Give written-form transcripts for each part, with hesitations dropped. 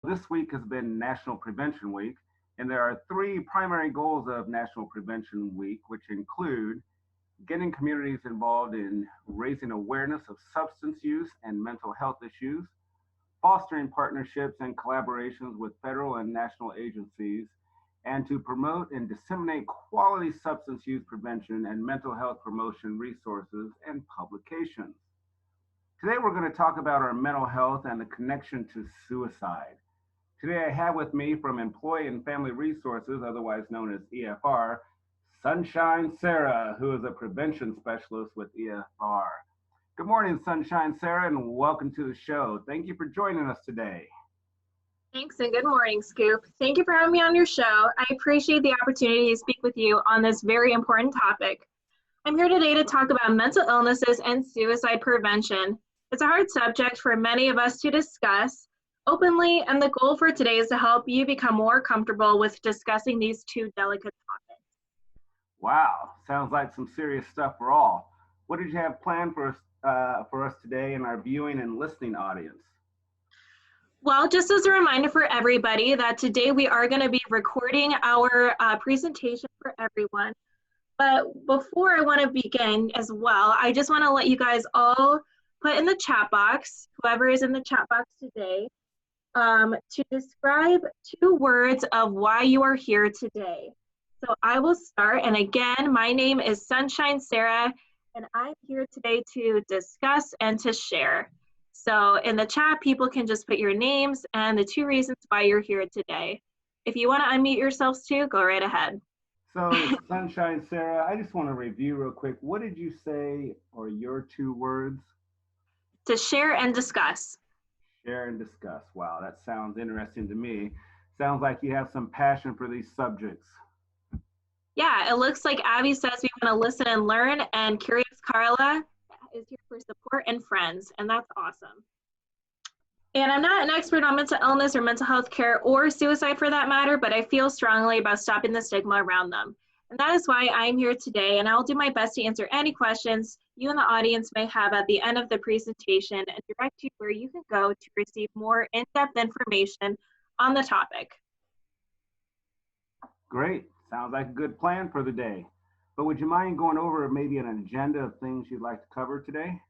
This week has been National Prevention Week, and there are three primary goals of National Prevention Week, which include getting communities involved in raising awareness of substance use and mental health issues, fostering partnerships and collaborations with federal and national agencies, and to promote and disseminate quality substance use prevention and mental health promotion resources and publications. Today, we're going to talk about our mental health and the connection to suicide. Today, I have with me from Employee and Family Resources, otherwise known as EFR, Sunshine Sarah, who is a prevention specialist with EFR. Good morning, Sunshine Sarah, and welcome to the show. Thank you for joining us today. Thanks, and good morning, Scoop. Thank you for having me on your show. I appreciate the opportunity to speak with you on this very important topic. I'm here today to talk about mental illnesses and suicide prevention. It's a hard subject for many of us to discuss openly, and the goal for today is to help you become more comfortable with discussing these two delicate topics. Wow, sounds like some serious stuff for all. What did you have planned for us today in our viewing and listening audience? Well, just as a reminder for everybody that today we are going to be recording our presentation for everyone. But before I want to begin as well, I just want to let you guys all put in the chat box, whoever is in the chat box today, to describe 2 words of why you are here today. So I will start, and again, my name is Sunshine Sarah, and I'm here today to discuss and to share. So in the chat, people can just put your names and the 2 reasons why you're here today. If you want to unmute yourselves too, go right ahead. So Sunshine Sarah, I just want to review real quick. What did you say are your 2 words? To share and discuss. Share and discuss. Wow, that sounds interesting to me. Sounds like you have some passion for these subjects. Yeah, it looks like Abby says we want to listen and learn, and Curious Carla is here for support and friends, and that's awesome. And I'm not an expert on mental illness or mental health care or suicide for that matter, but I feel strongly about stopping the stigma around them. And that is why I'm here today, and I'll do my best to answer any questions you and the audience may have at the end of the presentation and direct you where you can go to receive more in-depth information on the topic. Great. Sounds like a good plan for the day. But would you mind going over maybe an agenda of things you'd like to cover today?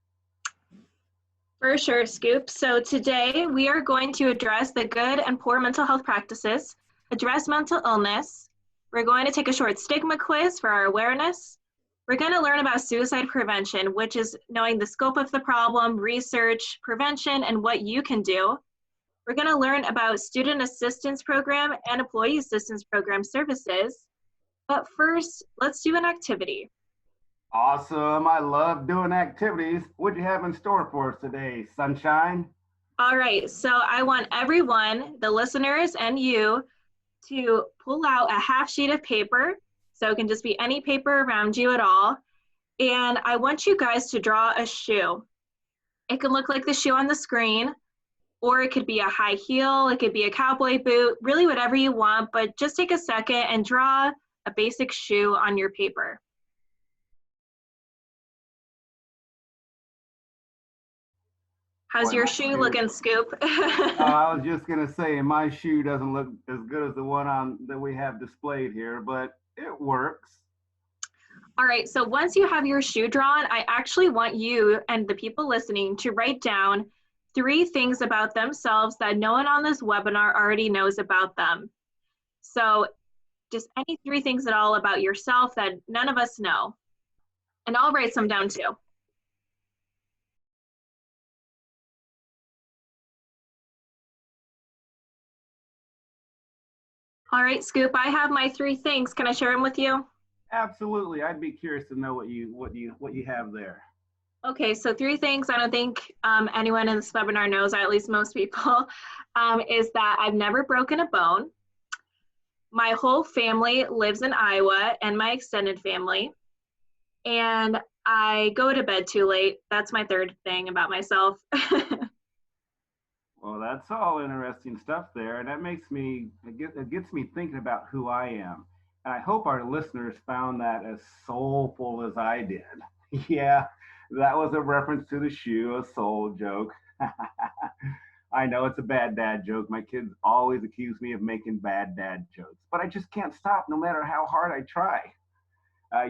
For sure, Scoop. So today we are going to address the good and poor mental health practices, address mental illness. We're going to take a short stigma quiz for our awareness. We're going to learn about suicide prevention, which is knowing the scope of the problem, research, prevention, and what you can do. We're going to learn about student assistance program and employee assistance program services. But first, let's do an activity. Awesome. I love doing activities. What do you have in store for us today, Sunshine? All right, so I want everyone, the listeners and you, to pull out a half sheet of paper. So it can just be any paper around you at all. And I want you guys to draw a shoe. It can look like the shoe on the screen, or it could be a high heel, it could be a cowboy boot, really whatever you want, but just take a second and draw a basic shoe on your paper. How's your shoe looking, Scoop? I was just gonna say my shoe doesn't look as good as the one that we have displayed here, but it works. All right, so once you have your shoe drawn, I actually want you and the people listening to write down 3 things about themselves that no one on this webinar already knows about them. So just any 3 things at all about yourself that none of us know. And I'll write some down too. All right, Scoop, I have my 3 things. Can I share them with you? Absolutely. I'd be curious to know what you have there. Okay, so 3 things I don't think anyone in this webinar knows, or at least most people, is that I've never broken a bone. My whole family lives in Iowa, and my extended family. And I go to bed too late. That's my 3rd thing about myself. Well, that's all interesting stuff there, and it gets me thinking about who I am. And I hope our listeners found that as soulful as I did. Yeah, that was a reference to the shoe, a soul joke. I know it's a bad dad joke. My kids always accuse me of making bad dad jokes, but I just can't stop no matter how hard I try.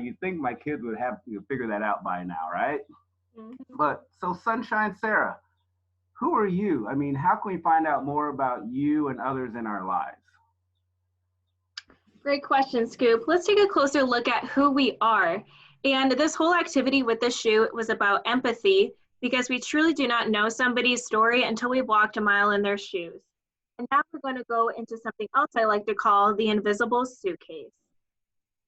You'd think my kids would have to figure that out by now, right? Mhm. But so, Sunshine Sarah, who are you? I mean, how can we find out more about you and others in our lives? Great question, Scoop. Let's take a closer look at who we are. And this whole activity with the shoot was about empathy because we truly do not know somebody's story until we've walked a mile in their shoes. And now we're going to go into something else I like to call the invisible suitcase.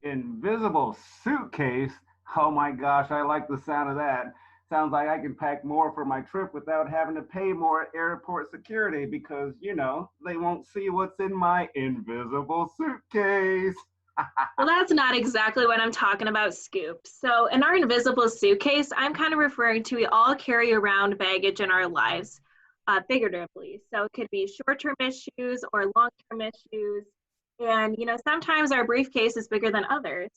Invisible suitcase. Oh my gosh, I like the sound of that. Sounds like I can pack more for my trip without having to pay more airport security because, they won't see what's in my invisible suitcase. Well, that's not exactly what I'm talking about, Scoop. So, in our invisible suitcase, I'm kind of referring to we all carry around baggage in our lives, figuratively. So, it could be short term issues or long term issues. And, sometimes our briefcase is bigger than others.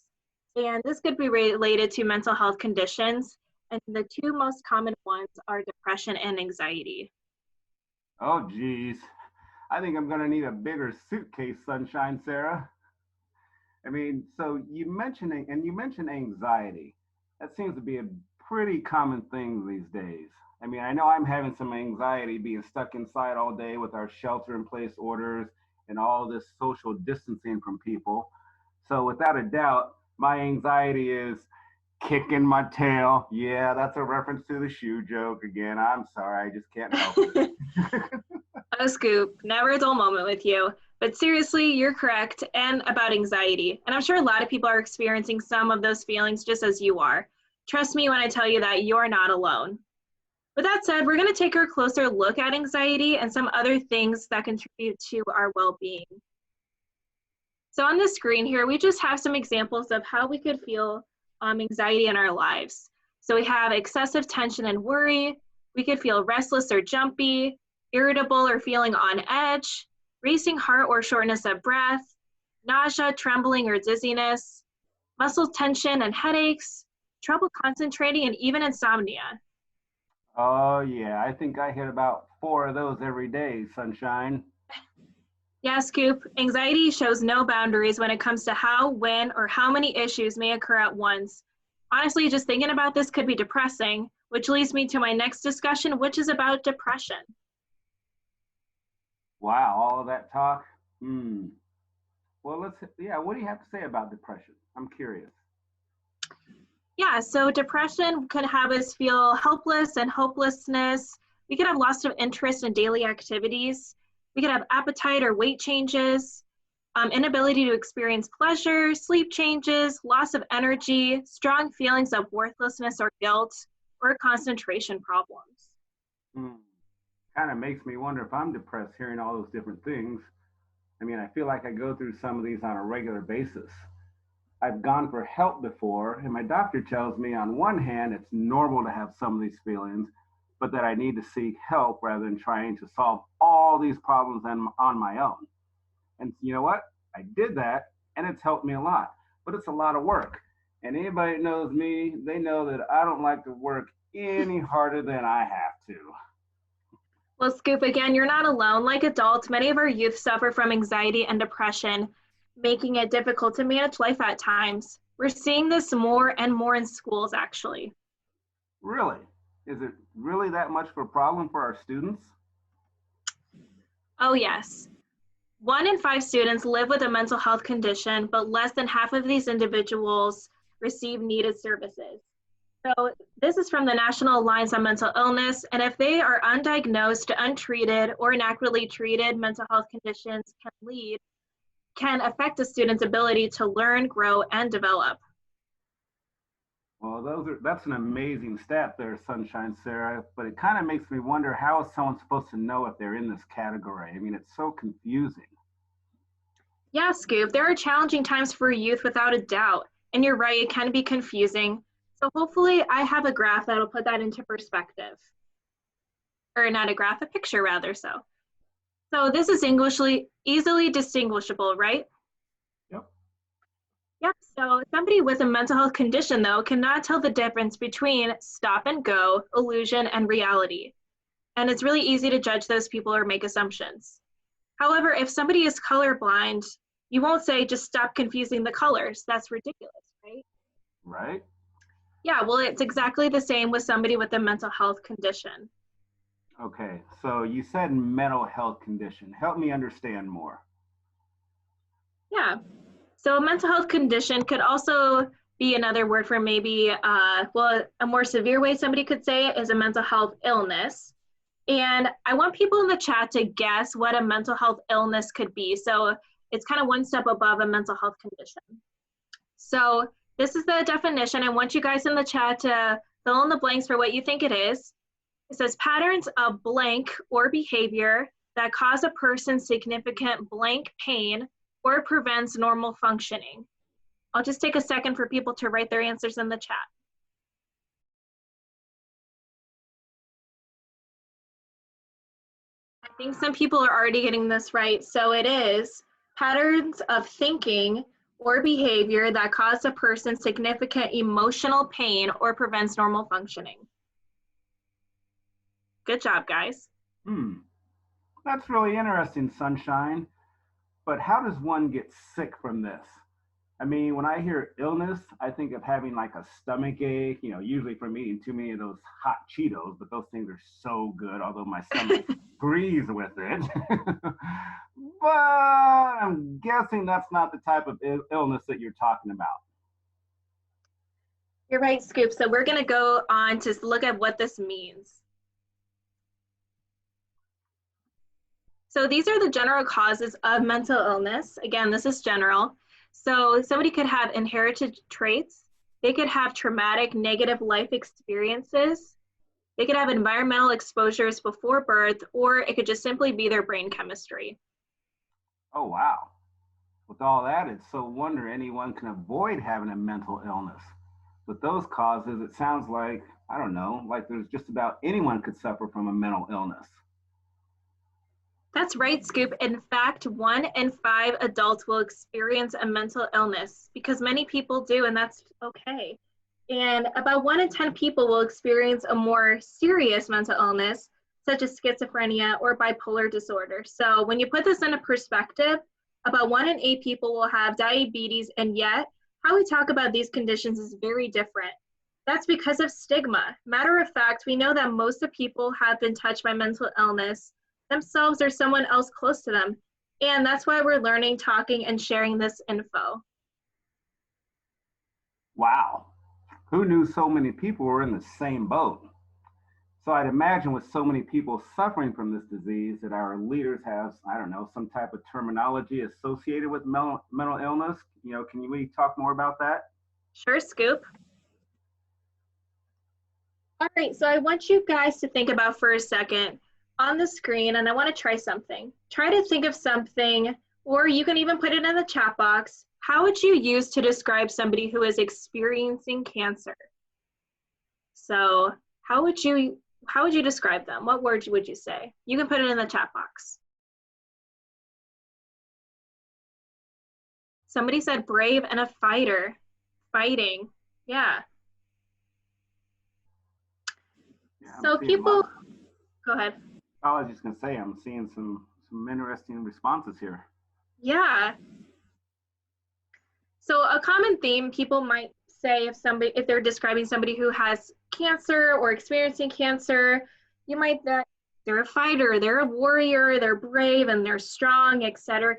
And this could be related to mental health conditions. And the two most common ones are depression and anxiety. Oh, geez. I think I'm going to need a bigger suitcase, Sunshine Sarah. I mean, so you mentioned anxiety. That seems to be a pretty common thing these days. I mean, I know I'm having some anxiety being stuck inside all day with our shelter in place orders and all this social distancing from people. So, without a doubt, my anxiety is kicking my tail. Yeah, that's a reference to the shoe joke again. I'm sorry, I just can't help it. Oh, Scoop, never a dull moment with you. But seriously, you're correct, and about anxiety. And I'm sure a lot of people are experiencing some of those feelings just as you are. Trust me when I tell you that you're not alone. With that said, we're going to take a closer look at anxiety and some other things that contribute to our well being. So, on the screen here, we just have some examples of how we could feel anxiety in our lives. So, we have excessive tension and worry. We could feel restless or jumpy, irritable or feeling on edge, racing heart or shortness of breath, nausea, trembling, or dizziness, muscle tension and headaches, trouble concentrating, and even insomnia. Oh, yeah, I think I hit about four of those every day, Sunshine. Yeah, Scoop, anxiety shows no boundaries when it comes to how, when, or how many issues may occur at once. Honestly, just thinking about this could be depressing, which leads me to my next discussion, which is about depression. Wow, all of that talk. Hmm. Well, yeah, what do you have to say about depression? I'm curious. Yeah, so depression could have us feel helpless and hopelessness. We could have loss of interest in daily activities. We could have appetite or weight changes, inability to experience pleasure, sleep changes, loss of energy, strong feelings of worthlessness or guilt, or concentration problems. Hmm. Kind of makes me wonder if I'm depressed hearing all those different things. I mean, I feel like I go through some of these on a regular basis. I've gone for help before, and my doctor tells me on one hand it's normal to have some of these feelings, but that I need to seek help rather than trying to solve all these problems on my own. And you know what? I did that, and it's helped me a lot, but it's a lot of work. And anybody that knows me, they know that I don't like to work any harder than I have to. Well, Scoop, again, you're not alone. Like adults, many of our youth suffer from anxiety and depression, making it difficult to manage life at times. We're seeing this more and more in schools, actually. Really? Is it really that much of a problem for our students? Oh, yes. 1 in 5 students live with a mental health condition, but less than half of these individuals receive needed services. So this is from the National Alliance on Mental Illness, and if they are undiagnosed, untreated, or inaccurately treated, mental health conditions can affect a student's ability to learn, grow, and develop. Well, that's an amazing stat there, Sunshine Sarah, but it kind of makes me wonder how is someone supposed to know if they're in this category? I mean, it's so confusing. Yeah, Scoop, there are challenging times for youth without a doubt, and you're right, it can be confusing. So hopefully I have a graph that'll put that into perspective. Or not a graph, a picture rather so. So this is easily distinguishable, right? Yep. Yep, so somebody with a mental health condition, though, cannot tell the difference between stop and go, illusion, and reality. and it's really easy to judge those people or make assumptions. However, if somebody is colorblind, you won't say, just stop confusing the colors. That's ridiculous, right? Right? Yeah, well, it's exactly the same with somebody with a mental health condition. Okay, so you said mental health condition. Help me understand more. Yeah, so a mental health condition could also be another word for maybe, well, a more severe way somebody could say it is a mental health illness. And I want people in the chat to guess what a mental health illness could be. So it's kind of one step above a mental health condition. So this is the definition. I want you guys in the chat to fill in the blanks for what you think it is. It says patterns of blank or behavior that cause a person significant blank pain or prevents normal functioning. I'll just take a second for people to write their answers in the chat. I think some people are already getting this right. So it is patterns of thinking or behavior that cause a person significant emotional pain or prevents normal functioning. Good job, guys. That's really interesting, Sunshine. But how does one get sick from this? I mean, when I hear illness, I think of having like a stomach ache, you know, usually from eating too many of those hot Cheetos, but those things are so good, although my stomach agrees with it. But I'm guessing that's not the type of illness that you're talking about. You're right, Scoop. So we're going to go on to look at what this means. So these are the general causes of mental illness. Again, this is general. So somebody could have inherited traits. They could have traumatic negative life experiences. They could have environmental exposures before birth, or it could just simply be their brain chemistry. Oh, wow. With all that, it's so wonder anyone can avoid having a mental illness. With those causes, it sounds like, I don't know, like there's just about anyone could suffer from a mental illness. That's right, Scoop. In fact, 1 in 5 adults will experience a mental illness because many people do, and that's okay. And about 1 in 10 people will experience a more serious mental illness, such as schizophrenia or bipolar disorder. So when you put this into perspective, about 1 in 8 people will have diabetes, and yet how we talk about these conditions is very different. That's because of stigma. Matter of fact, we know that most of people have been touched by mental illness themselves or someone else close to them. And that's why we're learning, talking, and sharing this info. Wow. Who knew so many people were in the same boat? So I'd imagine with so many people suffering from this disease that our leaders have, I don't know, some type of terminology associated with mental illness. You know, can we talk more about that? Sure, Scoop. All right, so I want you guys to think about for a second on the screen, and I want to try something. Try to think of something, or you can even put it in the chat box. How would you use to describe somebody who is experiencing cancer? So how would you describe them? What words would you say? You can put it in the chat box. Somebody said brave and a fighter. Fighting, yeah. So people, go ahead. I was just gonna say, I'm seeing some interesting responses here. Yeah. So a common theme people might say if they're describing somebody who has cancer or experiencing cancer, you might that they're a fighter, they're a warrior, they're brave, and they're strong, et cetera,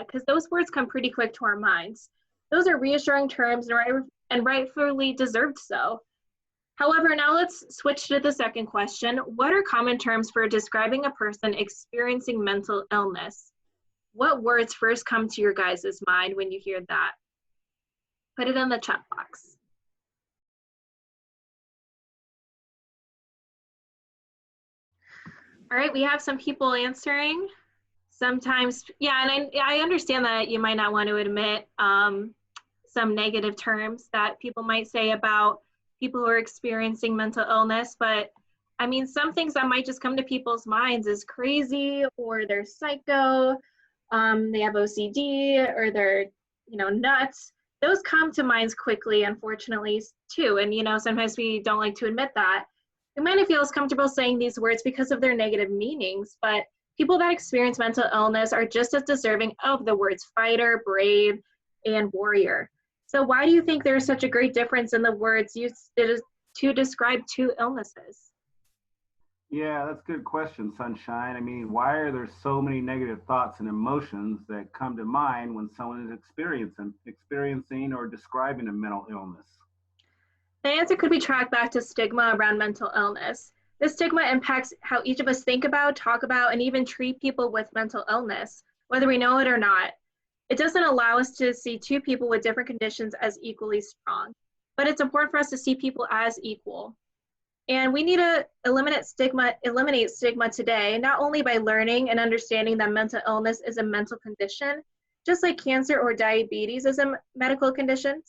because those words come pretty quick to our minds. Those are reassuring terms and rightfully deserved so. However, now let's switch to the second question. What are common terms for describing a person experiencing mental illness? What words first come to your guys' mind when you hear that? Put it in the chat box. All right, we have some people answering. Sometimes, yeah, and I understand that you might not want to admit some negative terms that people might say about people who are experiencing mental illness, but I mean, some things that might just come to people's minds is crazy, or they're psycho, they have OCD, or they're, nuts. Those come to minds quickly, unfortunately, too. And, sometimes we don't like to admit that. We might not feel as comfortable saying these words because of their negative meanings, but people that experience mental illness are just as deserving of the words fighter, brave, and warrior. So why do you think there's such a great difference in the words used to describe two illnesses? Yeah, that's a good question, Sunshine. I mean, why are there so many negative thoughts and emotions that come to mind when someone is experiencing or describing a mental illness? The answer could be tracked back to stigma around mental illness. This stigma impacts how each of us think about, talk about, and even treat people with mental illness, whether we know it or not. It doesn't allow us to see two people with different conditions as equally strong, but it's important for us to see people as equal. And we need to eliminate stigma today, not only by learning and understanding that mental illness is a mental condition, just like cancer or diabetes is a medical condition,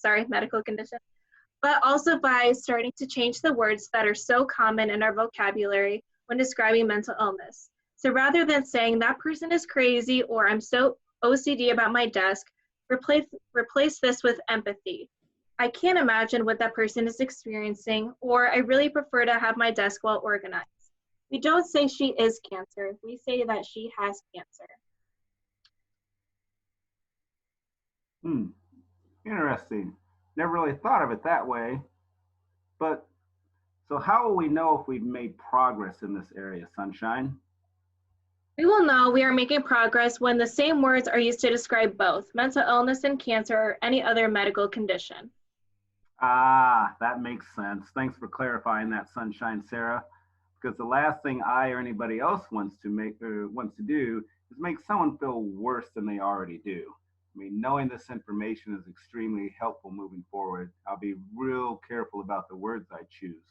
but also by starting to change the words that are so common in our vocabulary when describing mental illness. So rather than saying that person is crazy or I'm so OCD about my desk, replace this with empathy. I can't imagine what that person is experiencing, or I really prefer to have my desk well organized. We don't say she is cancer, we say that she has cancer. Interesting. Never really thought of it that way. But so how will we know if we've made progress in this area, Sunshine? We will know we are making progress when the same words are used to describe both mental illness and cancer or any other medical condition. Ah, that makes sense. Thanks for clarifying that, Sunshine Sarah. Because the last thing I or anybody else wants to do is make someone feel worse than they already do. I mean, knowing this information is extremely helpful moving forward. I'll be real careful about the words I choose.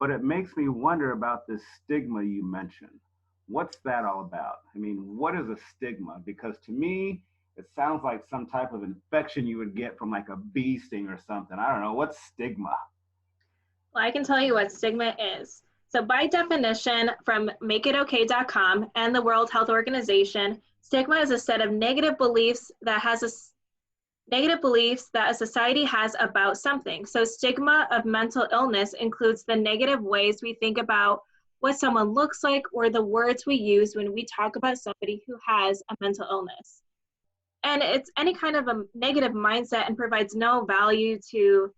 But it makes me wonder about this stigma you mentioned. What's that all about? I mean, what is a stigma? Because to me, it sounds like some type of infection you would get from like a bee sting or something. I don't know. What's stigma? Well, I can tell you what stigma is. So by definition from makeitokay.com and the World Health Organization, stigma is a set of negative beliefs that a society has about something. So stigma of mental illness includes the negative ways we think about what someone looks like or the words we use when we talk about somebody who has a mental illness. And it's any kind of a negative mindset and provides no value to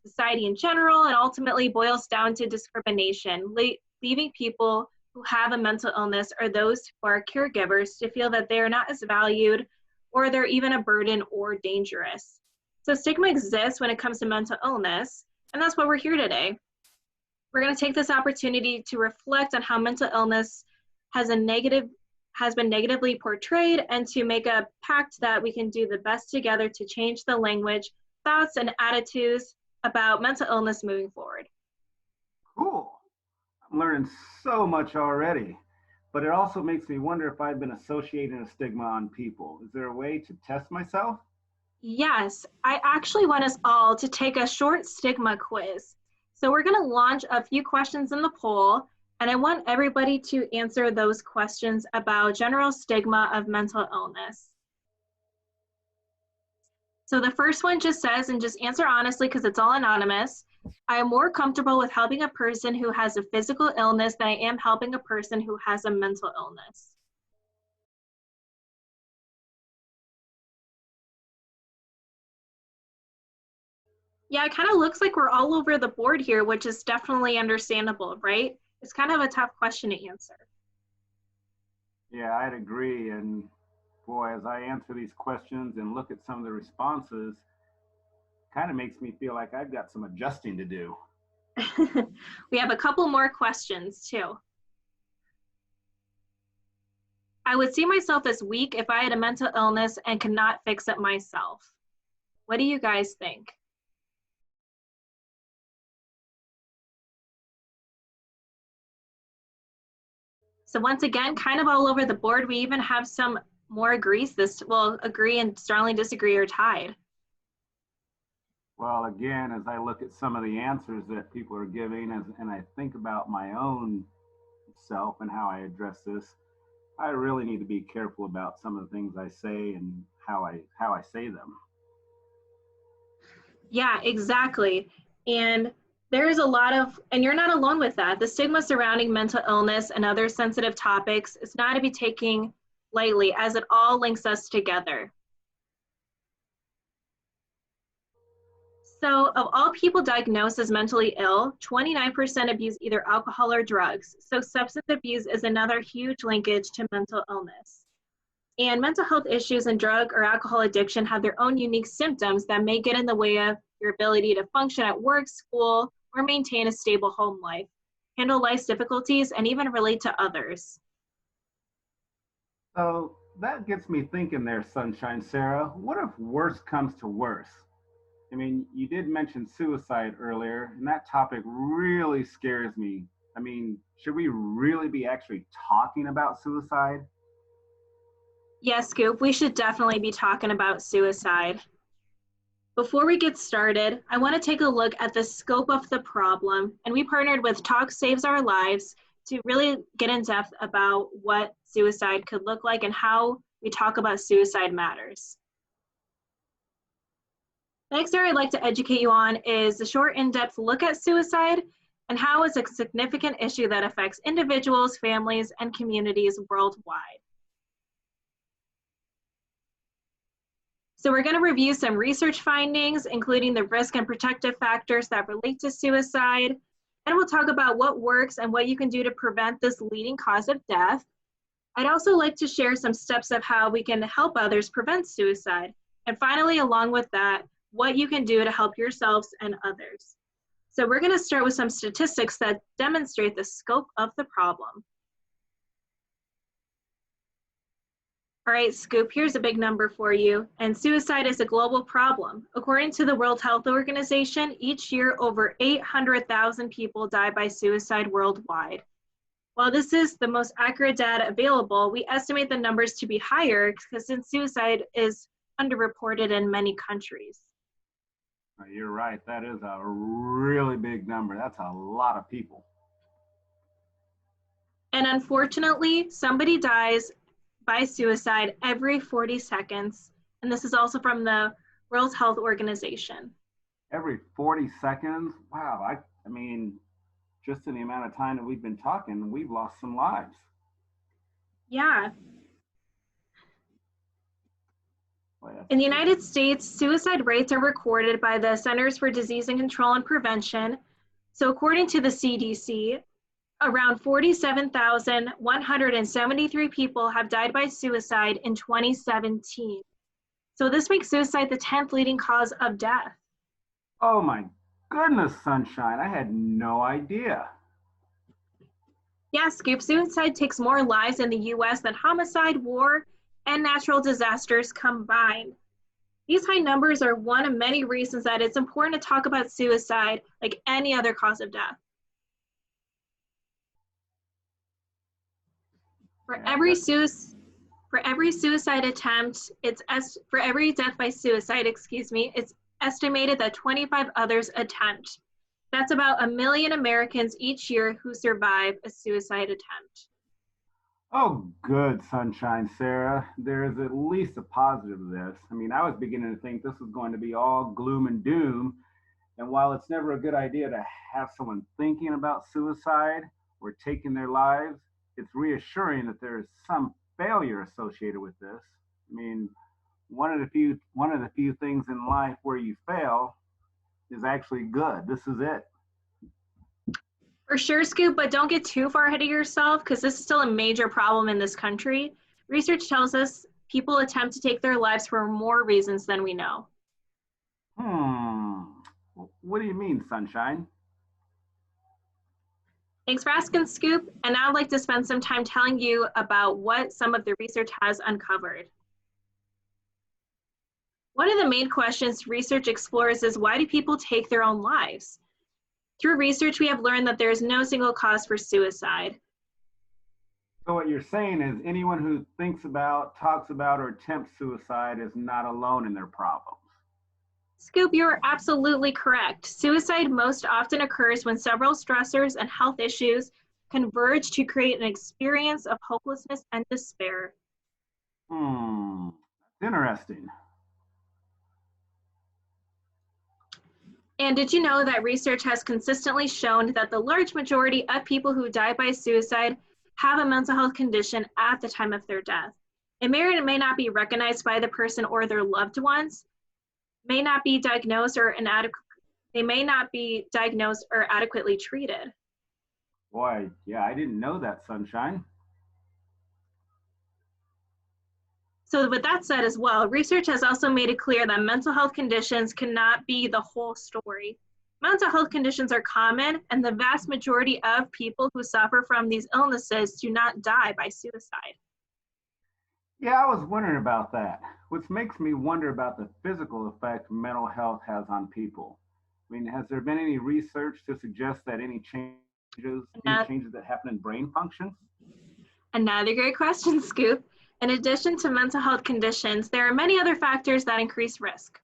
society in general, and ultimately boils down to discrimination, leaving people who have a mental illness or those who are caregivers to feel that they are not as valued or they're even a burden or dangerous. So stigma exists when it comes to mental illness, and that's why we're here today. We're going to take this opportunity to reflect on how mental illness has been negatively portrayed, and to make a pact that we can do the best together to change the language, thoughts, and attitudes about mental illness moving forward. Cool. I'm learning so much already. But it also makes me wonder if I've been associating a stigma on people. Is there a way to test myself? Yes, I actually want us all to take a short stigma quiz. So we're going to launch a few questions in the poll, and I want everybody to answer those questions about general stigma of mental illness. So the first one just says, and just answer honestly because it's all anonymous, I am more comfortable with helping a person who has a physical illness than I am helping a person who has a mental illness. Yeah, it kind of looks like we're all over the board here, which is definitely understandable, right? It's kind of a tough question to answer. Yeah, I'd agree. And boy, as I answer these questions and look at some of the responses, kind of makes me feel like I've got some adjusting to do. We have a couple more questions too. I would see myself as weak if I had a mental illness and could not fix it myself. What do you guys think? So once again, kind of all over the board, we even have some more agrees. This will agree and strongly disagree or tied. Well, again, as I look at some of the answers that people are giving, and I think about my own self and how I address this, I really need to be careful about some of the things I say and how I say them. Yeah, exactly. And There is a lot of, and you're not alone with that. The stigma surrounding mental illness and other sensitive topics is not to be taken lightly, as it all links us together. So, of all people diagnosed as mentally ill, 29% abuse either alcohol or drugs. So, substance abuse is another huge linkage to mental illness. And mental health issues and drug or alcohol addiction have their own unique symptoms that may get in the way of your ability to function at work, school, or maintain a stable home life, handle life's difficulties, and even relate to others. So that gets me thinking there, Sunshine Sarah. What if worse comes to worse? I mean, you did mention suicide earlier, and that topic really scares me. I mean, should we really be actually talking about suicide? Yes, Scoop, we should definitely be talking about suicide. Before we get started, I want to take a look at the scope of the problem, and we partnered with Talk Saves Our Lives to really get in depth about what suicide could look like and how we talk about suicide matters. The next area I'd like to educate you on is a short in-depth look at suicide and how it's a significant issue that affects individuals, families, and communities worldwide. So we're going to review some research findings, including the risk and protective factors that relate to suicide, and we'll talk about what works and what you can do to prevent this leading cause of death. I'd also like to share some steps of how we can help others prevent suicide. And finally, along with that, what you can do to help yourselves and others. So we're going to start with some statistics that demonstrate the scope of the problem. All right, Scoop, here's a big number for you. And suicide is a global problem. According to the World Health Organization, each year over 800,000 people die by suicide worldwide. While this is the most accurate data available, we estimate the numbers to be higher because since suicide is underreported in many countries. You're right. That is a really big number. That's a lot of people. And unfortunately, somebody dies by suicide every 40 seconds. And this is also from the World Health Organization. Every 40 seconds? Wow. I mean, just in the amount of time that we've been talking, we've lost some lives. Yeah. In the United States, suicide rates are recorded by the Centers for Disease and Control and Prevention. So according to the CDC, around 47,173 people have died by suicide in 2017. So this makes suicide the 10th leading cause of death. Oh my goodness, Sunshine. I had no idea. Yeah, Scoop, suicide takes more lives in the US than homicide, war, and natural disasters combined. These high numbers are one of many reasons that it's important to talk about suicide like any other cause of death. For every suicide attempt, for every death by suicide, it's estimated that 25 others attempt. That's about 1 million Americans each year who survive a suicide attempt. Oh, good, Sunshine Sarah. There is at least a positive to this. I mean, I was beginning to think this was going to be all gloom and doom. And while it's never a good idea to have someone thinking about suicide or taking their lives, it's reassuring that there is some failure associated with this. I mean, one of the few things in life where you fail is actually good. This is it. For sure, Scoop, but don't get too far ahead of yourself because this is still a major problem in this country. Research tells us people attempt to take their lives for more reasons than we know. What do you mean, Sunshine? Thanks for asking, Scoop. And now I'd like to spend some time telling you about what some of the research has uncovered. One of the main questions research explores is why do people take their own lives? Through research, we have learned that there is no single cause for suicide. So what you're saying is anyone who thinks about, talks about, or attempts suicide is not alone in their problems. Scoop, you're absolutely correct. Suicide most often occurs when several stressors and health issues converge to create an experience of hopelessness and despair. That's interesting. And did you know that research has consistently shown that the large majority of people who die by suicide have a mental health condition at the time of their death? It may or may not be recognized by the person or their loved ones, may not be diagnosed or they may not be diagnosed or adequately treated. Boy, yeah, I didn't know that, Sunshine. So with that said as well, research has also made it clear that mental health conditions cannot be the whole story. Mental health conditions are common, and the vast majority of people who suffer from these illnesses do not die by suicide. Yeah, I was wondering about that, which makes me wonder about the physical effect mental health has on people. I mean, has there been any research to suggest that any changes that happen in brain functions? Another great question, Scoop. In addition to mental health conditions, there are many other factors that increase risk.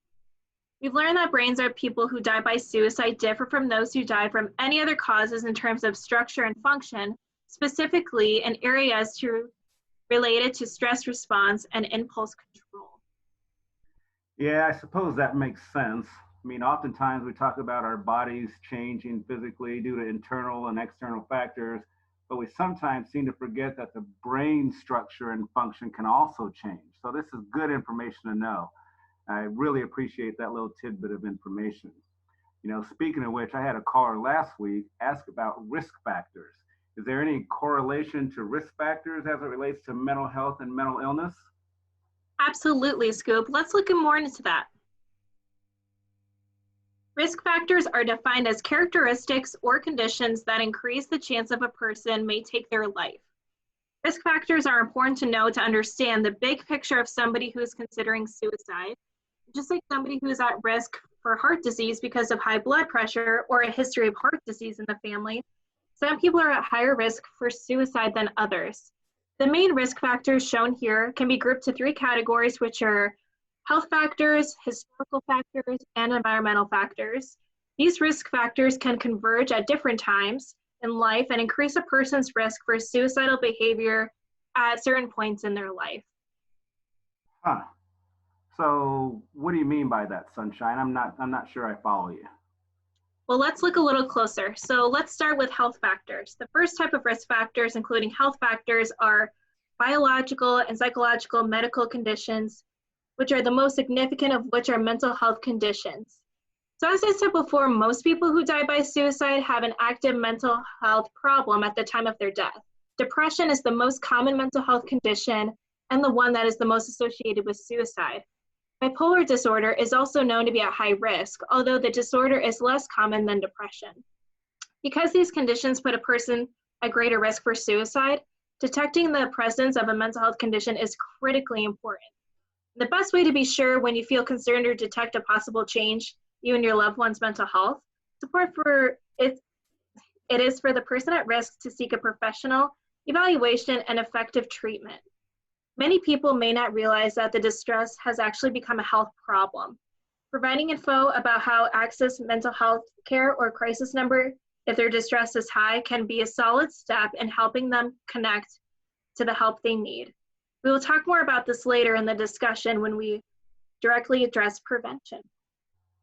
We've learned that brains of people who die by suicide differ from those who die from any other causes in terms of structure and function, specifically in areas related to stress response and impulse control. Yeah, I suppose that makes sense. I mean, oftentimes we talk about our bodies changing physically due to internal and external factors, but we sometimes seem to forget that the brain structure and function can also change. So this is good information to know. I really appreciate that little tidbit of information. You know, speaking of which, I had a caller last week ask about risk factors. Is there any correlation to risk factors as it relates to mental health and mental illness? Absolutely, Scoop. Let's look more into that. Risk factors are defined as characteristics or conditions that increase the chance of a person may take their life. Risk factors are important to know to understand the big picture of somebody who is considering suicide. Just like somebody who is at risk for heart disease because of high blood pressure or a history of heart disease in the family, some people are at higher risk for suicide than others. The main risk factors shown here can be grouped to three categories, which are health factors, historical factors, and environmental factors. These risk factors can converge at different times in life and increase a person's risk for suicidal behavior at certain points in their life. Huh. So what do you mean by that, Sunshine? I'm not sure I follow you. Well, let's look a little closer. So let's start with health factors. The first type of risk factors, including health factors, are biological and psychological medical conditions, which are the most significant of which are mental health conditions. So as I said before, most people who die by suicide have an active mental health problem at the time of their death. Depression is the most common mental health condition and the one that is the most associated with suicide. Bipolar disorder is also known to be at high risk, although the disorder is less common than depression. Because these conditions put a person at greater risk for suicide, detecting the presence of a mental health condition is critically important. The best way to be sure when you feel concerned or detect a possible change, you and your loved one's mental health, it is for the person at risk to seek a professional evaluation and effective treatment. Many people may not realize that the distress has actually become a health problem. Providing info about how to access mental health care or crisis number if their distress is high can be a solid step in helping them connect to the help they need. We will talk more about this later in the discussion when we directly address prevention.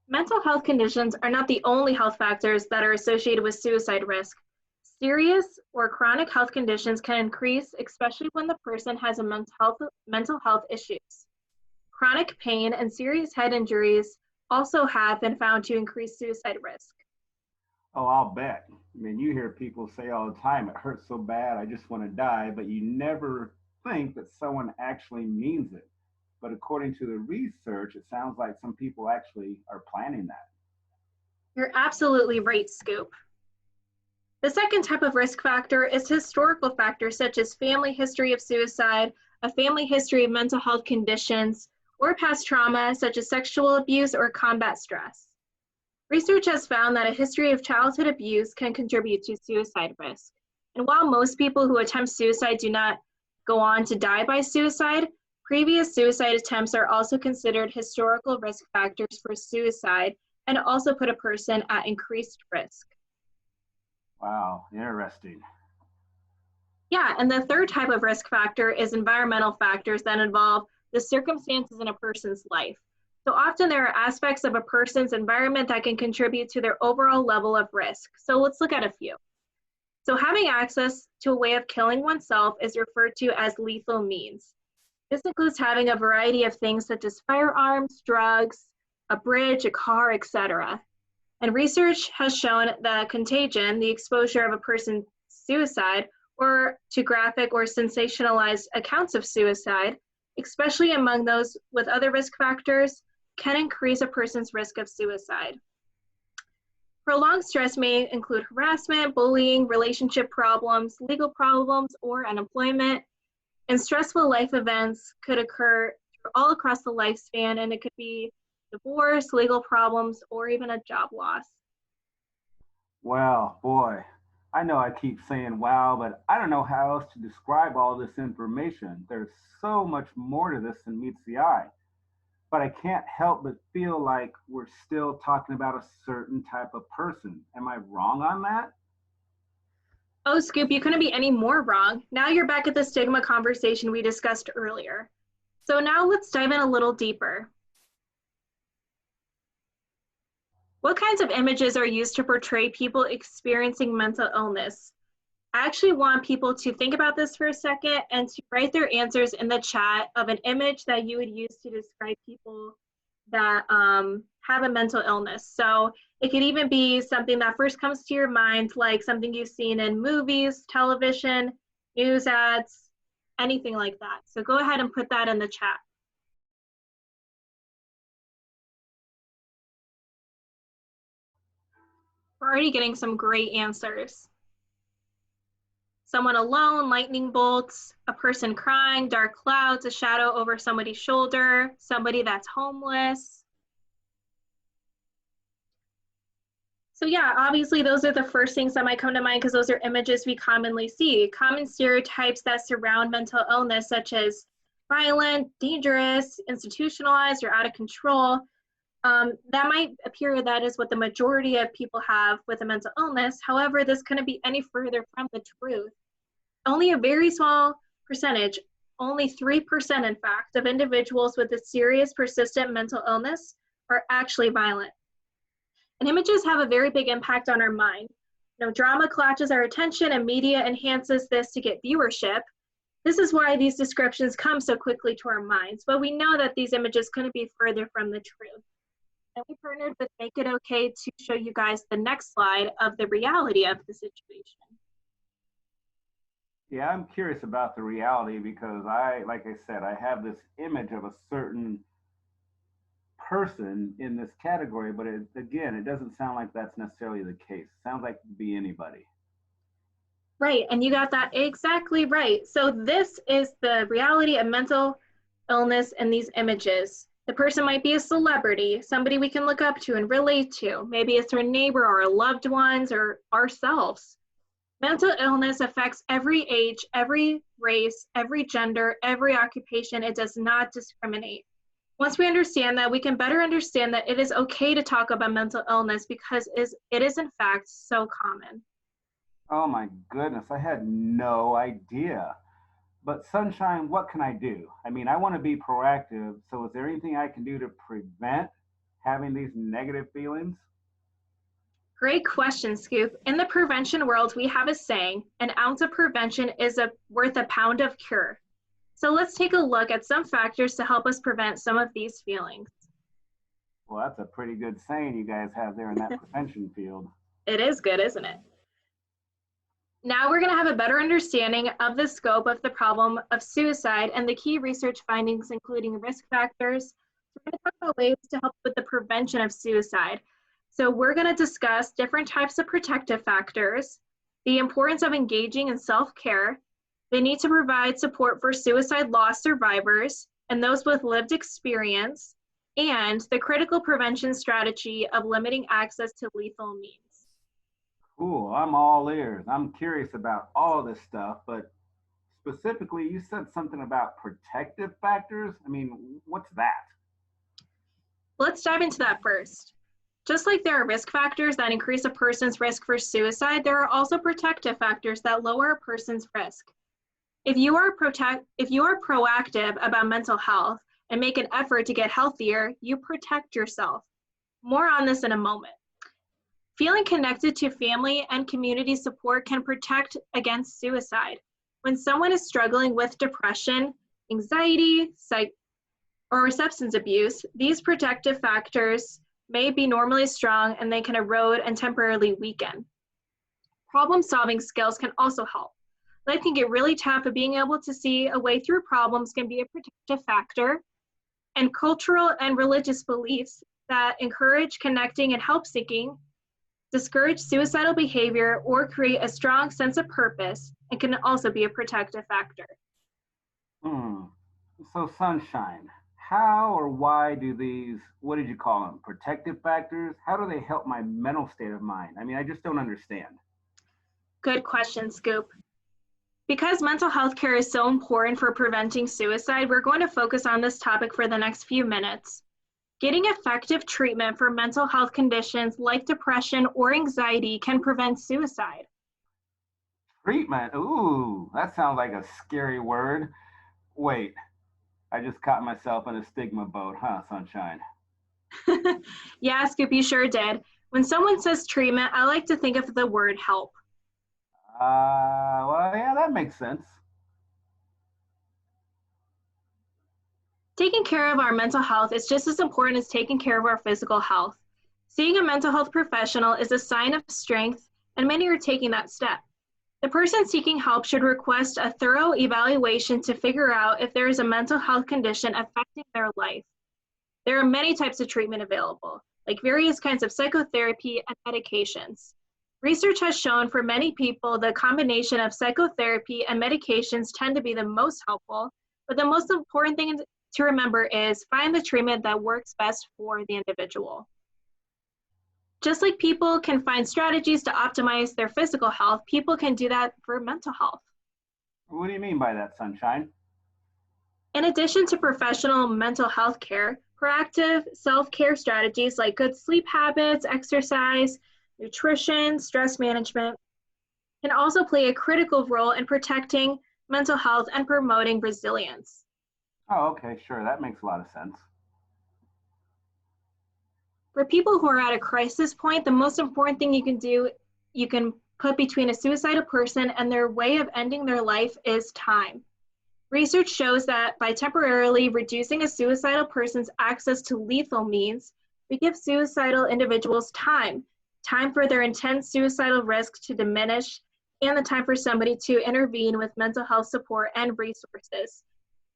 Mental health conditions are not the only health factors that are associated with suicide risk. Serious or chronic health conditions can increase, especially when the person has a mental health issues. Chronic pain and serious head injuries also have been found to increase suicide risk. Oh, I'll bet. I mean, you hear people say all the time, it hurts so bad, I just want to die, but you never think that someone actually means it. But according to the research, it sounds like some people actually are planning that. You're absolutely right, Scoop. The second type of risk factor is historical factors such as family history of suicide, a family history of mental health conditions, or past trauma such as sexual abuse or combat stress. Research has found that a history of childhood abuse can contribute to suicide risk. And while most people who attempt suicide do not go on to die by suicide, previous suicide attempts are also considered historical risk factors for suicide and also put a person at increased risk. Wow, interesting. Yeah, and the third type of risk factor is environmental factors that involve the circumstances in a person's life. So often there are aspects of a person's environment that can contribute to their overall level of risk. So let's look at a few. So having access to a way of killing oneself is referred to as lethal means. This includes having a variety of things such as firearms, drugs, a bridge, a car, etc. And research has shown that contagion, the exposure of a person's suicide, or to graphic or sensationalized accounts of suicide, especially among those with other risk factors, can increase a person's risk of suicide. Prolonged stress may include harassment, bullying, relationship problems, legal problems, or unemployment. And stressful life events could occur all across the lifespan, and it could be divorce, legal problems, or even a job loss. Well, boy, I know I keep saying wow, but I don't know how else to describe all this information. There's so much more to this than meets the eye. But I can't help but feel like we're still talking about a certain type of person. Am I wrong on that? Oh, Scoop, you couldn't be any more wrong. Now you're back at the stigma conversation we discussed earlier. So now let's dive in a little deeper. What kinds of images are used to portray people experiencing mental illness? I actually want people to think about this for a second and to write their answers in the chat of an image that you would use to describe people that have a mental illness. So it could even be something that first comes to your mind, like something you've seen in movies, television, news ads, anything like that. So go ahead and put that in the chat. We're already getting some great answers. Someone alone, lightning bolts, a person crying, dark clouds, a shadow over somebody's shoulder, somebody that's homeless. So yeah, obviously those are the first things that might come to mind because those are images we commonly see. Common stereotypes that surround mental illness, such as violent, dangerous, institutionalized, or out of control. That might appear that is what the majority of people have with a mental illness. However, this couldn't be any further from the truth. Only a very small percentage, only 3% in fact, of individuals with a serious persistent mental illness are actually violent. And images have a very big impact on our mind. You know, drama clutches our attention and media enhances this to get viewership. This is why these descriptions come so quickly to our minds, but we know that these images couldn't be further from the truth. And we partnered with Make It Okay to show you guys the next slide of the reality of the situation. Yeah, I'm curious about the reality because like I said, I have this image of a certain person in this category, but again, it doesn't sound like that's necessarily the case. It sounds like it could be anybody. Right, and you got that exactly right. So this is the reality of mental illness in these images. The person might be a celebrity, somebody we can look up to and relate to. Maybe it's our neighbor or our loved ones or ourselves. Mental illness affects every age, every race, every gender, every occupation. It does not discriminate. Once we understand that, we can better understand that it is okay to talk about mental illness because it is in fact so common. Oh my goodness, I had no idea. But Sunshine, what can I do? I mean, I want to be proactive. So is there anything I can do to prevent having these negative feelings? Great question, Scoop. In the prevention world, we have a saying, an ounce of prevention is worth a pound of cure. So let's take a look at some factors to help us prevent some of these feelings. Well, that's a pretty good saying you guys have there in that prevention field. It is good, isn't it? Now we're going to have a better understanding of the scope of the problem of suicide and the key research findings, including risk factors. We're going to talk about ways to help with the prevention of suicide. So we're going to discuss different types of protective factors, the importance of engaging in self-care, the need to provide support for suicide loss survivors and those with lived experience, and the critical prevention strategy of limiting access to lethal means. Cool, I'm all ears. I'm curious about all this stuff, but specifically, you said something about protective factors. I mean, what's that? Let's dive into that first. Just like there are risk factors that increase a person's risk for suicide, there are also protective factors that lower a person's risk. If you are proactive about mental health and make an effort to get healthier, you protect yourself. More on this in a moment. Feeling connected to family and community support can protect against suicide. When someone is struggling with depression, anxiety, or substance abuse, these protective factors may be normally strong and they can erode and temporarily weaken. Problem-solving skills can also help. Life can get really tough, but being able to see a way through problems can be a protective factor. And cultural and religious beliefs that encourage connecting and help seeking, discourage suicidal behavior, or create a strong sense of purpose, and can also be a protective factor. So Sunshine, how or why do these, what did you call them, protective factors, how do they help my mental state of mind? I mean, I just don't understand. Good question, Scoop. Because mental health care is so important for preventing suicide, we're going to focus on this topic for the next few minutes. Getting effective treatment for mental health conditions like depression or anxiety can prevent suicide. Treatment? Ooh, that sounds like a scary word. Wait, I just caught myself in a stigma boat, huh, Sunshine? Yeah, Scoop, you sure did. When someone says treatment, I like to think of the word help. Well, yeah, that makes sense. Taking care of our mental health is just as important as taking care of our physical health. Seeing a mental health professional is a sign of strength, and many are taking that step. The person seeking help should request a thorough evaluation to figure out if there is a mental health condition affecting their life. There are many types of treatment available, like various kinds of psychotherapy and medications. Research has shown for many people the combination of psychotherapy and medications tend to be the most helpful, but the most important thing to remember is find the treatment that works best for the individual. Just like people can find strategies to optimize their physical health, people can do that for mental health. What do you mean by that, Sunshine? In addition to professional mental health care, proactive self-care strategies like good sleep habits, exercise, nutrition, stress management can also play a critical role in protecting mental health and promoting resilience. Oh, okay, sure, that makes a lot of sense. For people who are at a crisis point, the most important thing you can put between a suicidal person and their way of ending their life is time. Research shows that by temporarily reducing a suicidal person's access to lethal means, we give suicidal individuals time for their intense suicidal risk to diminish, and the time for somebody to intervene with mental health support and resources.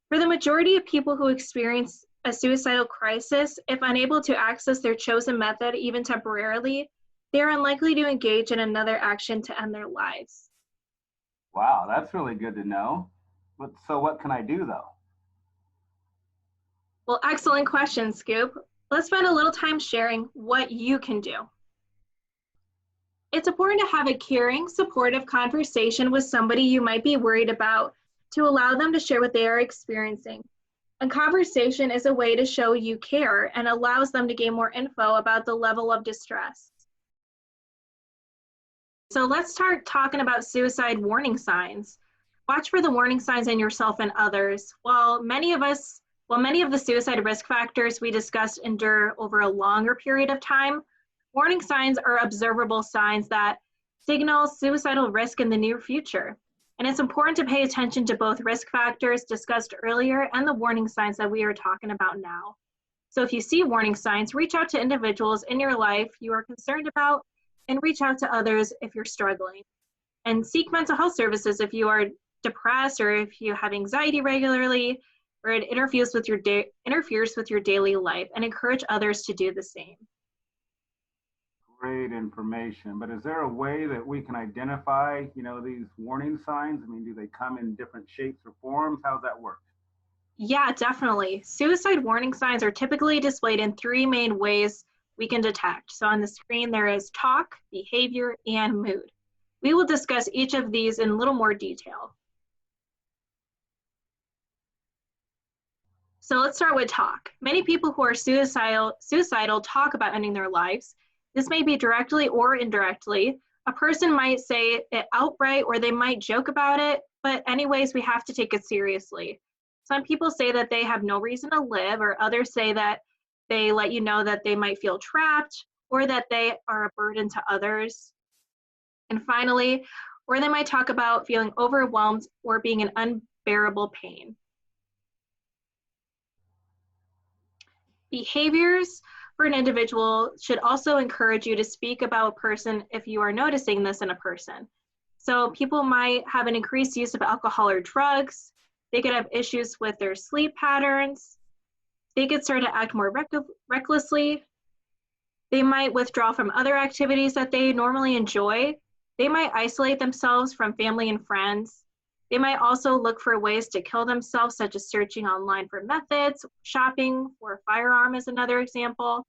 For the majority of people who experience a suicidal crisis, if unable to access their chosen method even temporarily, they are unlikely to engage in another action to end their lives. Wow, that's really good to know. But so what can I do though? Well, excellent question, Scoop. Let's spend a little time sharing what you can do. It's important to have a caring, supportive conversation with somebody you might be worried about to allow them to share what they are experiencing. A conversation is a way to show you care and allows them to gain more info about the level of distress. So let's start talking about suicide warning signs. Watch for the warning signs in yourself and others. While many of the suicide risk factors we discussed endure over a longer period of time, warning signs are observable signs that signal suicidal risk in the near future. And it's important to pay attention to both risk factors discussed earlier and the warning signs that we are talking about now. So if you see warning signs, reach out to individuals in your life you are concerned about and reach out to others if you're struggling. And seek mental health services if you are depressed or if you have anxiety regularly or it interferes with your daily life, and encourage others to do the same. Great information, but is there a way that we can identify, these warning signs? I mean, do they come in different shapes or forms? How does that work? Yeah, definitely. Suicide warning signs are typically displayed in three main ways we can detect. So on the screen, there is talk, behavior, and mood. We will discuss each of these in a little more detail. So let's start with talk. Many people who are suicidal talk about ending their lives. This may be directly or indirectly. A person might say it outright or they might joke about it, but anyways, we have to take it seriously. Some people say that they have no reason to live, or others say that they let you know that they might feel trapped or that they are a burden to others. And finally, or they might talk about feeling overwhelmed or being in unbearable pain. Behaviors for an individual should also encourage you to speak about a person if you are noticing this in a person. So people might have an increased use of alcohol or drugs. They could have issues with their sleep patterns. They could start to act more recklessly. They might withdraw from other activities that they normally enjoy. They might isolate themselves from family and friends. They might also look for ways to kill themselves, such as searching online for methods. Shopping for a firearm is another example.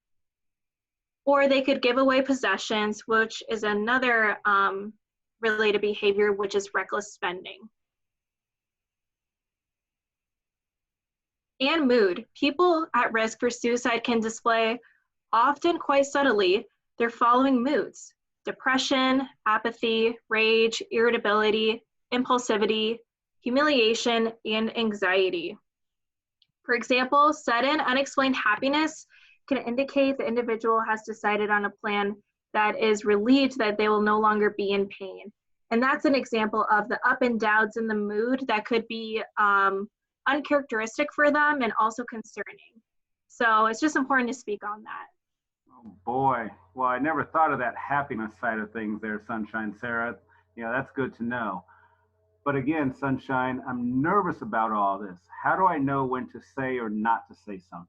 Or they could give away possessions, which is another related behavior, which is reckless spending. And mood. People at risk for suicide can display, often quite subtly, their following moods: depression, apathy, rage, irritability, impulsivity, humiliation, and anxiety. For example, sudden unexplained happiness can indicate the individual has decided on a plan that is relieved that they will no longer be in pain. And that's an example of the up and downs in the mood that could be uncharacteristic for them and also concerning. So it's just important to speak on that. Oh boy, well, I never thought of that happiness side of things there, Sunshine Sarah. That's good to know. But again, Sunshine, I'm nervous about all this. How do I know when to say or not to say something?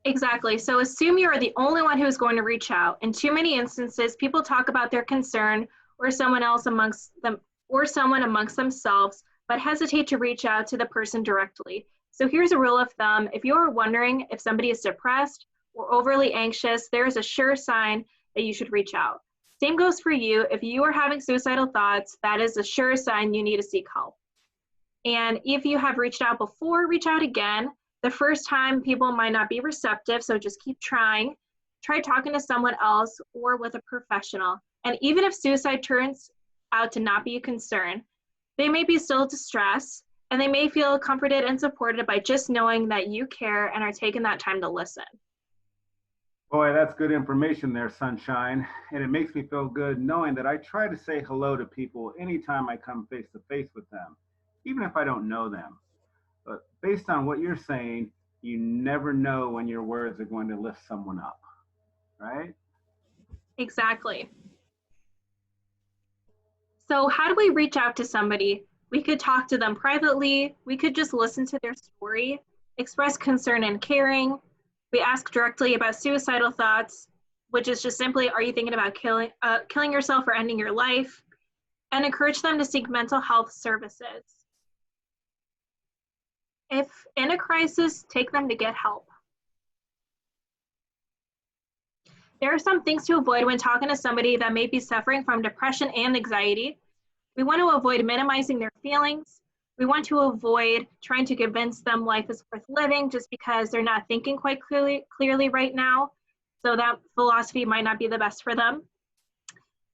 Exactly. So assume you are the only one who is going to reach out. In too many instances, people talk about their concern or someone else amongst them or someone amongst themselves, but hesitate to reach out to the person directly. So here's a rule of thumb. If you are wondering if somebody is depressed or overly anxious, there is a sure sign that you should reach out. Same goes for you. If you are having suicidal thoughts, that is a sure sign you need to seek help. And if you have reached out before, reach out again. The first time people might not be receptive, so just keep trying. Try talking to someone else or with a professional. And even if suicide turns out to not be a concern, they may be still distressed, and they may feel comforted and supported by just knowing that you care and are taking that time to listen. Boy, that's good information there, Sunshine. And it makes me feel good knowing that I try to say hello to people anytime I come face to face with them, even if I don't know them. But based on what you're saying, you never know when your words are going to lift someone up, right? Exactly. So how do we reach out to somebody? We could talk to them privately. We could just listen to their story, express concern and caring. We ask directly about suicidal thoughts, which is just simply, are you thinking about killing yourself or ending your life? And encourage them to seek mental health services. If in a crisis, take them to get help. There are some things to avoid when talking to somebody that may be suffering from depression and anxiety. We want to avoid minimizing their feelings. We want to avoid trying to convince them life is worth living just because they're not thinking quite clearly right now. So that philosophy might not be the best for them.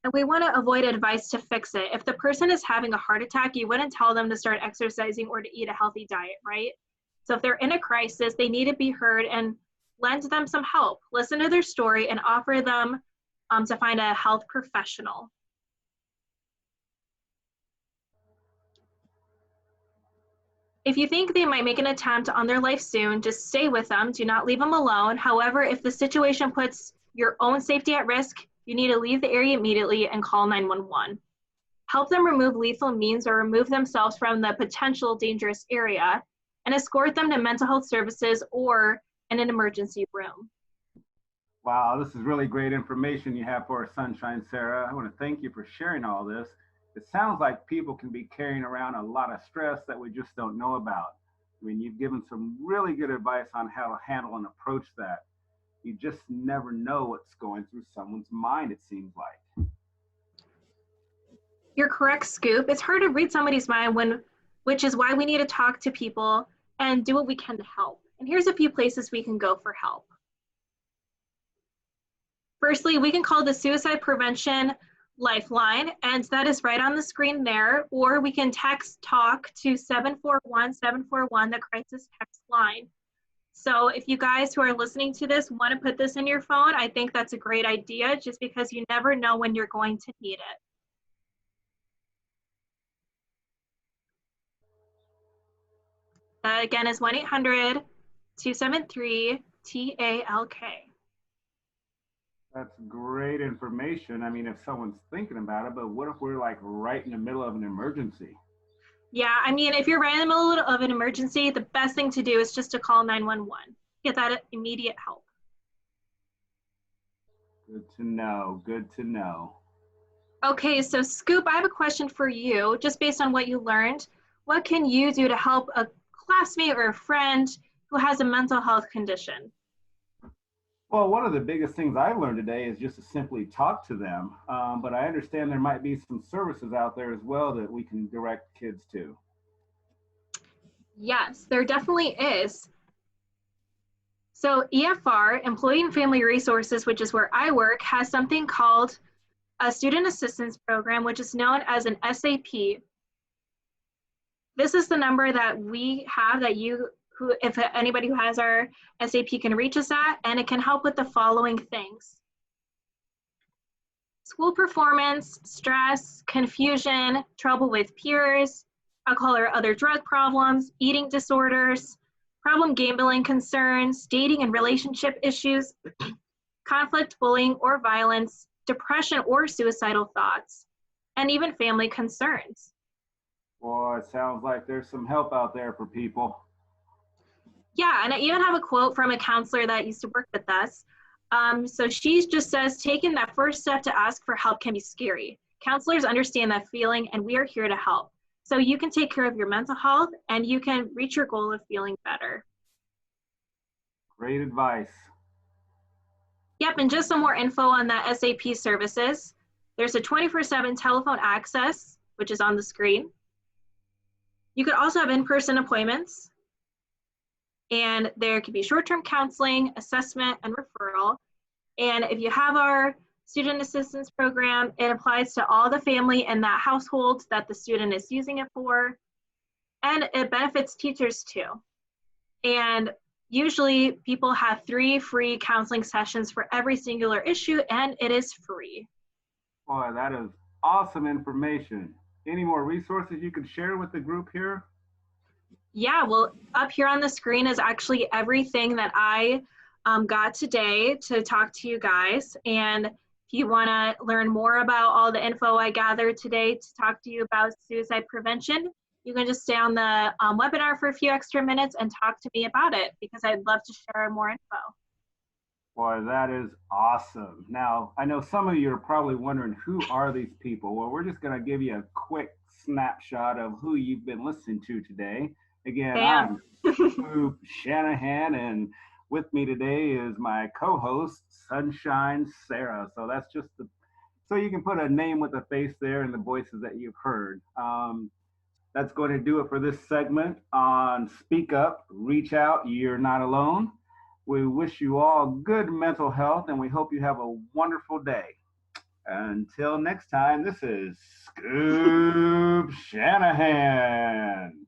And we want to avoid advice to fix it. If the person is having a heart attack, you wouldn't tell them to start exercising or to eat a healthy diet, right? So if they're in a crisis, they need to be heard and lend them some help. Listen to their story and offer them to find a health professional. If you think they might make an attempt on their life soon, just stay with them. Do not leave them alone. However, if the situation puts your own safety at risk, you need to leave the area immediately and call 911. Help them remove lethal means or remove themselves from the potential dangerous area and escort them to mental health services or in an emergency room. Wow, this is really great information you have for us, Sunshine Sarah. I want to thank you for sharing all this. It sounds like people can be carrying around a lot of stress that we just don't know about. I mean, you've given some really good advice on how to handle and approach that. You just never know what's going through someone's mind, it seems like. You're correct, Scoop. It's hard to read somebody's mind, which is why we need to talk to people and do what we can to help. And here's a few places we can go for help. Firstly, we can call the Suicide Prevention Lifeline, and that is right on the screen there, or we can text TALK to 741-741, the crisis text line. So if you guys who are listening to this want to put this in your phone, I think that's a great idea just because you never know when you're going to need it. That again is 1-800-273-TALK. That's great information. I mean, if someone's thinking about it, but what if we're like right in the middle of an emergency? Yeah, I mean, if you're right in the middle of an emergency, the best thing to do is just to call 911. Get that immediate help. Good to know. Good to know. Okay, so Scoop, I have a question for you, just based on what you learned. What can you do to help a classmate or a friend who has a mental health condition? Well, one of the biggest things I learned today is just to simply talk to them. But I understand there might be some services out there as well that we can direct kids to. Yes, there definitely is. So EFR, Employee and Family Resources, which is where I work, has something called a Student Assistance Program, which is known as an SAP. This is the number that we have that if anybody who has our SAP can reach us at, and it can help with the following things: school performance, stress, confusion, trouble with peers, alcohol or other drug problems, eating disorders, problem gambling concerns, dating and relationship issues, conflict, bullying or violence, depression or suicidal thoughts, and even family concerns. Boy, it sounds like there's some help out there for people. Yeah, and I even have a quote from a counselor that used to work with us. So she just says, taking that first step to ask for help can be scary. Counselors understand that feeling, and we are here to help. So you can take care of your mental health, and you can reach your goal of feeling better. Great advice. Yep, and just some more info on that SAP services. There's a 24/7 telephone access, which is on the screen. You could also have in-person appointments, and there could be short-term counseling, assessment, and referral. And if you have our student assistance program, it applies to all the family in that household that the student is using it for, and it benefits teachers too. And usually people have 3 free counseling sessions for every singular issue, and it is free. Boy, that is awesome information. Any more resources you could share with the group here? Yeah, well, up here on the screen is actually everything that I got today to talk to you guys. And if you want to learn more about all the info I gathered today to talk to you about suicide prevention, you can just stay on the webinar for a few extra minutes and talk to me about it, because I'd love to share more info. Boy, that is awesome. Now, I know some of you are probably wondering, who are these people? Well, we're just going to give you a quick snapshot of who you've been listening to today. Again, I'm Scoop Shanahan, and with me today is my co-host, Sunshine Sarah. So that's just so you can put a name with a face there and the voices that you've heard. That's going to do it for this segment on Speak Up, Reach Out, You're Not Alone. We wish you all good mental health, and we hope you have a wonderful day. Until next time, this is Scoop Shanahan.